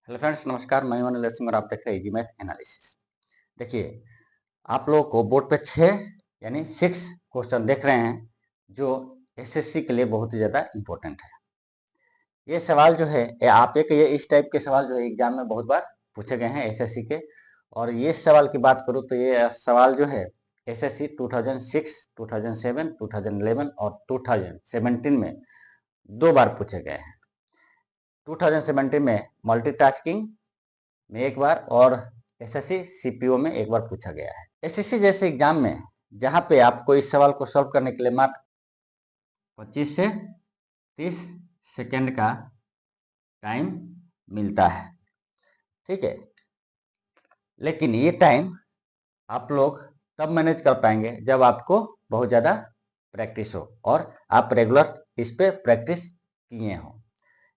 Hello friends, नमस्कार। मैं हूं अनिल सिंह और आप देख रहे हैं इजी मैथ एनालिसिस। देखिए, आप लोगों को बोर्ड पे 6 यानी 6 क्वेश्चन देख रहे हैं जो एसएससी के लिए बहुत ही ज़्यादा इम्पोर्टेंट है। ये सवाल जो है आप एक ये इस टाइप के सवाल जो है एग्जाम में बहुत बार पूछे गए हैं एसएससी के। और ये सवाल की बात करूँ तो ये सवाल जो है एसएससी 2006, 2007, 2011 और 2017 में 2 बार पूछे गए हैं। 2017 में मल्टीटास्किंग में एक बार और एसएससी सीपीओ में एक बार पूछा गया है। एसएससी जैसे एग्जाम में जहां पे आपको इस सवाल को सॉल्व करने के लिए मात्र 25 से 30 सेकेंड का टाइम मिलता है, ठीक है। लेकिन ये टाइम आप लोग तब मैनेज कर पाएंगे जब आपको बहुत ज़्यादा प्रैक्टिस हो और आप रेगुलर इस पे प्रैक्टिस किए हों।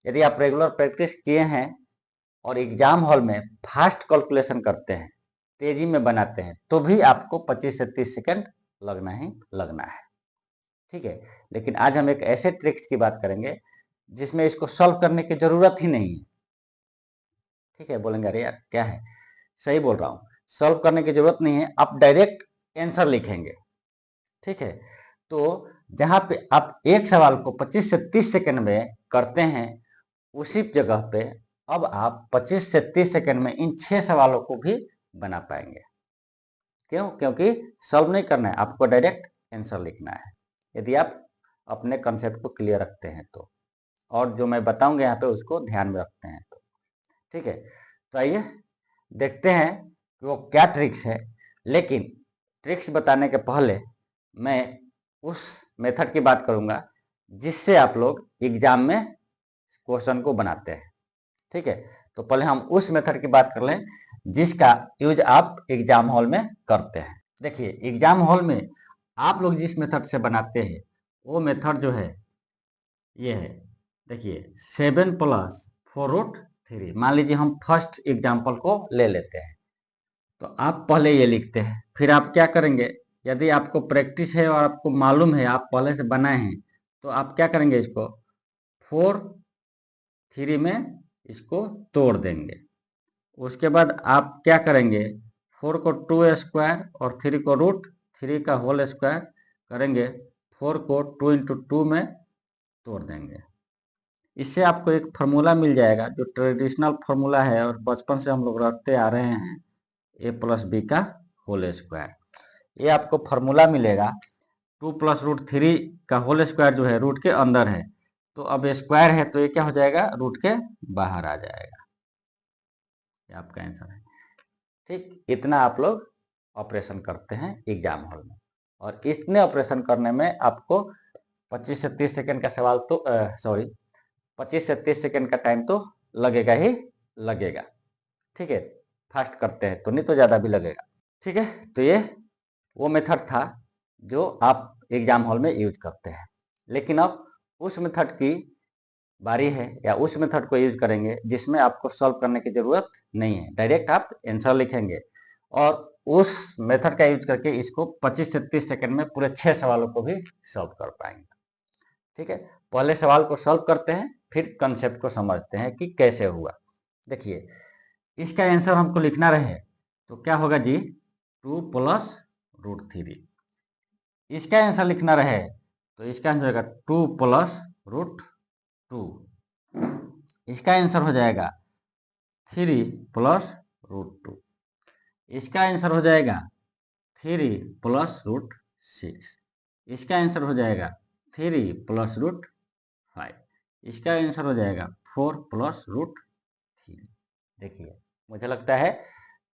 यदि आप रेगुलर प्रैक्टिस किए हैं और एग्जाम हॉल में फास्ट कैलकुलेशन करते हैं, तेजी में बनाते हैं, तो भी आपको 25 से 30 सेकंड लगना ही लगना है, ठीक है। लेकिन आज हम एक ऐसे ट्रिक्स की बात करेंगे जिसमें इसको सॉल्व करने की जरूरत ही नहीं है, ठीक है। बोलेंगे अरे यार क्या है, सही बोल रहा हूँ, सॉल्व करने की जरूरत नहीं है, आप डायरेक्ट आंसर लिखेंगे, ठीक है। तो जहां पे आप एक सवाल को 25 से 30 सेकंड में करते हैं, उसी जगह पे अब आप 25 से 30 सेकंड में इन 6 सवालों को भी बना पाएंगे। क्यों? क्योंकि सॉल्व नहीं करना है, आपको डायरेक्ट आंसर लिखना है, यदि आप अपने कंसेप्ट को क्लियर रखते हैं तो, और जो मैं बताऊंगा यहाँ पे उसको ध्यान में रखते हैं तो, ठीक है। तो आइए देखते हैं कि वो क्या ट्रिक्स है। लेकिन ट्रिक्स बताने के पहले मैं उस मेथड की बात करूंगा जिससे आप लोग एग्जाम में क्वेश्चन को बनाते हैं, ठीक है। तो पहले हम उस मेथड की बात कर लें जिसका यूज आप एग्जाम हॉल में करते हैं। देखिए, एग्जाम हॉल में आप लोग जिस मेथड से बनाते हैं वो मेथड जो है ये है। देखिए, 7+4√3। मान लीजिए हम फर्स्ट एग्जाम्पल को ले लेते हैं, तो आप पहले ये लिखते हैं, फिर आप क्या करेंगे, यदि आपको प्रैक्टिस है और आपको मालूम है आप पहले से बनाए हैं, तो आप क्या करेंगे, इसको 4 3 में इसको तोड़ देंगे। उसके बाद आप क्या करेंगे, 4 को 2 स्क्वायर और 3 को √3 का होल स्क्वायर करेंगे, 4 को 2 इंटू 2 में तोड़ देंगे। इससे आपको एक फार्मूला मिल जाएगा जो ट्रेडिशनल फार्मूला है और बचपन से हम लोग रखते आ रहे हैं, a+b का होल स्क्वायर। ये आपको फार्मूला मिलेगा। 2+√3 का होल स्क्वायर जो है रूट के अंदर है, तो अब स्क्वायर है तो ये क्या हो जाएगा, रूट के बाहर आ जाएगा। ये आपका आंसर है, ठीक। इतना आप लोग ऑपरेशन करते हैं एग्जाम हॉल में, और इतने ऑपरेशन करने में आपको 25 से 30 सेकंड का सवाल तो 25 से 30 सेकंड का टाइम तो लगेगा ही लगेगा, ठीक है। फास्ट करते हैं तो नहीं तो ज़्यादा भी लगेगा, ठीक है। तो ये वो मेथड था जो आप एग्जाम हॉल में यूज करते हैं। लेकिन अब उस मेथड की बारी है, या उस मेथड को यूज करेंगे जिसमें आपको सॉल्व करने की जरूरत नहीं है, डायरेक्ट आप आंसर लिखेंगे और उस मेथड का यूज करके इसको 25 से 30 सेकंड में पूरे 6 सवालों को भी सॉल्व कर पाएंगे, ठीक है। पहले सवाल को सॉल्व करते हैं, फिर कंसेप्ट को समझते हैं कि कैसे हुआ। देखिए, इसका आंसर हमको लिखना रहे तो क्या होगा जी, 2+√3। इसका आंसर लिखना रहे तो इसका आंसर होगा 2+√2। इसका आंसर हो जाएगा 3+√2। इसका आंसर हो जाएगा 3+√6। इसका आंसर हो जाएगा 3+√5। इसका आंसर हो जाएगा 4+√3। देखिए, मुझे लगता है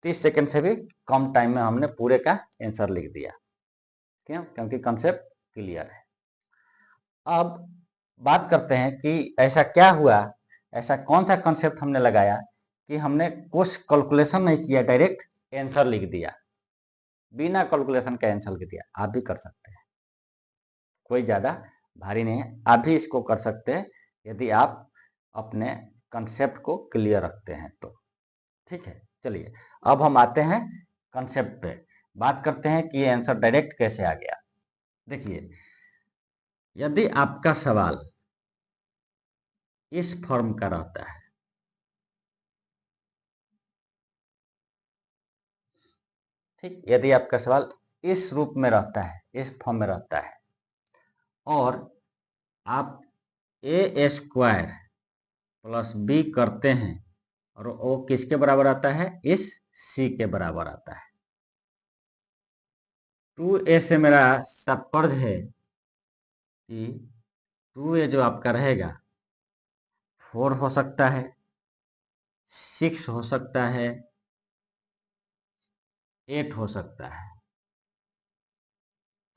30 सेकंड से भी कम टाइम में हमने पूरे का आंसर लिख दिया। क्यों? क्योंकि कंसेप्ट क्लियर है। अब बात करते हैं कि ऐसा क्या हुआ, ऐसा कौन सा कंसेप्ट हमने लगाया कि हमने कुछ कैलकुलेशन नहीं किया, डायरेक्ट आंसर लिख दिया, बिना कैलकुलेशन का आंसर लिख दिया। आप भी कर सकते हैं, कोई ज़्यादा भारी नहीं है, आप भी इसको कर सकते हैं यदि आप अपने कंसेप्ट को क्लियर रखते हैं तो, ठीक है। चलिए, अब हम आते हैं कंसेप्ट पे, बात करते हैं कि ये आंसर डायरेक्ट कैसे आ गया। देखिए, यदि आपका सवाल इस फॉर्म का रहता है, ठीक, यदि आपका सवाल इस रूप में रहता है, इस फॉर्म में रहता है और आप ए स्क्वायर प्लस बी करते हैं और वो किसके बराबर आता है, इस सी के बराबर आता है। 2a से मेरा तात्पर्य है कि 2a जो आपका रहेगा 4 हो सकता है, 6 हो सकता है, 8 हो सकता है।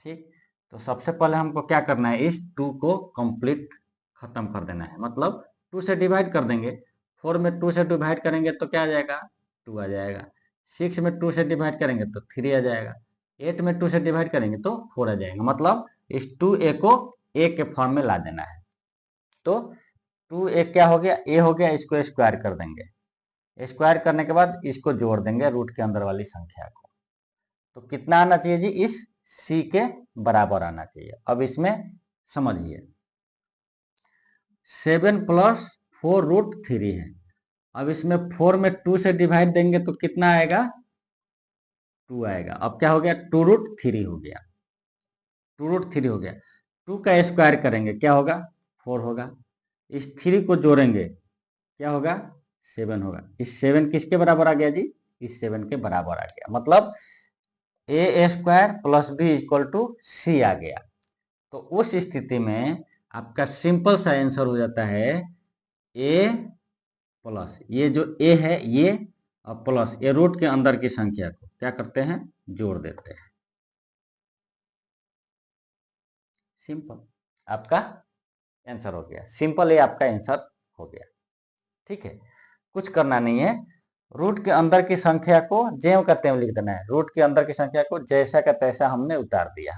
ठीक, तो सबसे पहले हमको क्या करना है, इस 2 को कंप्लीट खत्म कर देना है, मतलब 2 से डिवाइड कर देंगे। 4 में 2 से डिवाइड करेंगे तो क्या आ जाएगा, 2 आ जाएगा। 6 में 2 से डिवाइड करेंगे तो 3 आ जाएगा। 8 में 2 से डिवाइड करेंगे तो 4 आ जाएगा। मतलब इस 2a को a के फॉर्म में ला देना है। तो 2a क्या हो गया, a हो गया, इसको स्क्वायर कर देंगे। स्क्वायर करने के बाद इसको जोड़ देंगे रूट के अंदर वाली संख्या को। तो कितना आना चाहिए जी, इस c के बराबर आना चाहिए। अब इसमें समझिए 7 प्लस 4 रूट 3 है। अब इसमें 4 में 2 से डिवाइड देंगे तो कितना आएगा, 2 आएगा। अब क्या हो गया, 2 रूट 3 हो गया, 2 रूट 3 हो गया। 2 का स्क्वायर करेंगे क्या होगा, 4 होगा। इस 3 को जोड़ेंगे क्या होगा, 7 होगा। इस 7 किसके बराबर आ गया जी, इस 7 के बराबर आ गया। मतलब A square plus B equal to C आ गया। तो उस स्थिति में आपका सिंपल सा आंसर हो जाता है ए प्लस ये जो ए है ये और प्लस ये रूट के अंदर की संख्या को क्या करते हैं, जोड़ देते हैं। सिंपल आपका आंसर हो गया, सिंपल ये आपका आंसर हो गया। ठीक है, कुछ करना नहीं है, रूट के अंदर की संख्या को ज्यों का त्यों लिख देना है। रूट के अंदर की संख्या को जैसा का तैसा हमने उतार दिया।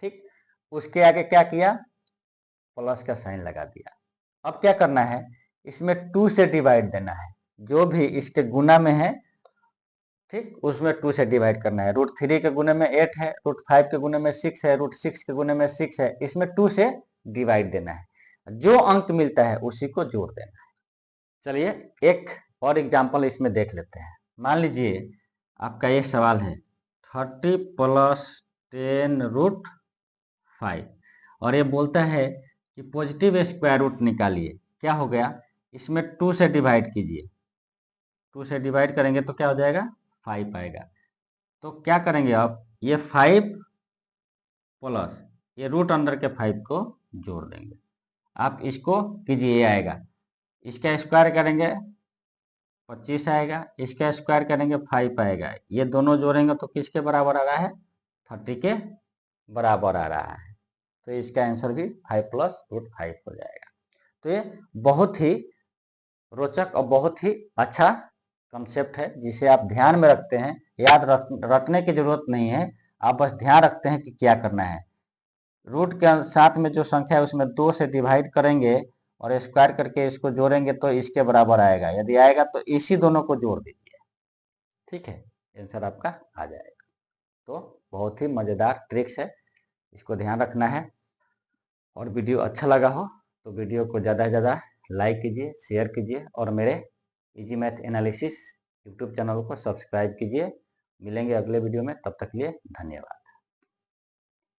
ठीक, उसके आगे क्या किया, प्लस का साइन लगा दिया। अब क्या करना है, इसमें 2 से डिवाइड देना है, जो भी इसके गुना में है, ठीक, उसमें 2 से डिवाइड करना है। रूट 3 के गुने में 8 है, रूट 5 के गुने में 6 है, रूट 6 के गुने में 6 है, इसमें 2 से डिवाइड देना है। जो अंक मिलता है उसी को जोड़ देना है। चलिए एक और एग्जाम्पल इसमें देख लेते हैं। मान लीजिए आपका ये सवाल है 30 प्लस 10 रूट 5 और ये बोलता है कि पॉजिटिव स्क्वायर रूट निकालिए। क्या हो गया, इसमें 2 से डिवाइड कीजिए। 2 से डिवाइड करेंगे तो क्या हो जाएगा, 5 आएगा। तो क्या करेंगे आप, ये 5 प्लस ये रूट अंदर के 5 को जोड़ देंगे। आप इसको कीजिए, ये आएगा, इसका स्क्वायर करेंगे 25 आएगा, इसका स्क्वायर करेंगे 5 आएगा। ये दोनों जोड़ेंगे तो किसके बराबर आ रहा है, 30 के बराबर आ रहा है। तो इसका आंसर भी 5 प्लस रूट 5 हो जाएगा। तो ये बहुत ही रोचक और बहुत ही अच्छा कंसेप्ट है, जिसे आप ध्यान में रखते हैं। याद रखने की जरूरत नहीं है, आप बस ध्यान रखते हैं कि क्या करना है। रूट के साथ में जो संख्या है उसमें 2 से डिवाइड करेंगे और स्क्वायर करके इसको जोड़ेंगे तो इसके बराबर आएगा। यदि आएगा तो इसी दोनों को जोड़ दीजिए। ठीक है, आंसर आपका आ जाएगा। तो बहुत ही मज़ेदार ट्रिक्स है, इसको ध्यान रखना है। और वीडियो अच्छा लगा हो तो वीडियो को ज़्यादा से ज़्यादा लाइक कीजिए, शेयर कीजिए और मेरे easy math analysis YouTube channel को सब्सक्राइब कीजिए। मिलेंगे अगले वीडियो में, तब तक के लिए धन्यवाद।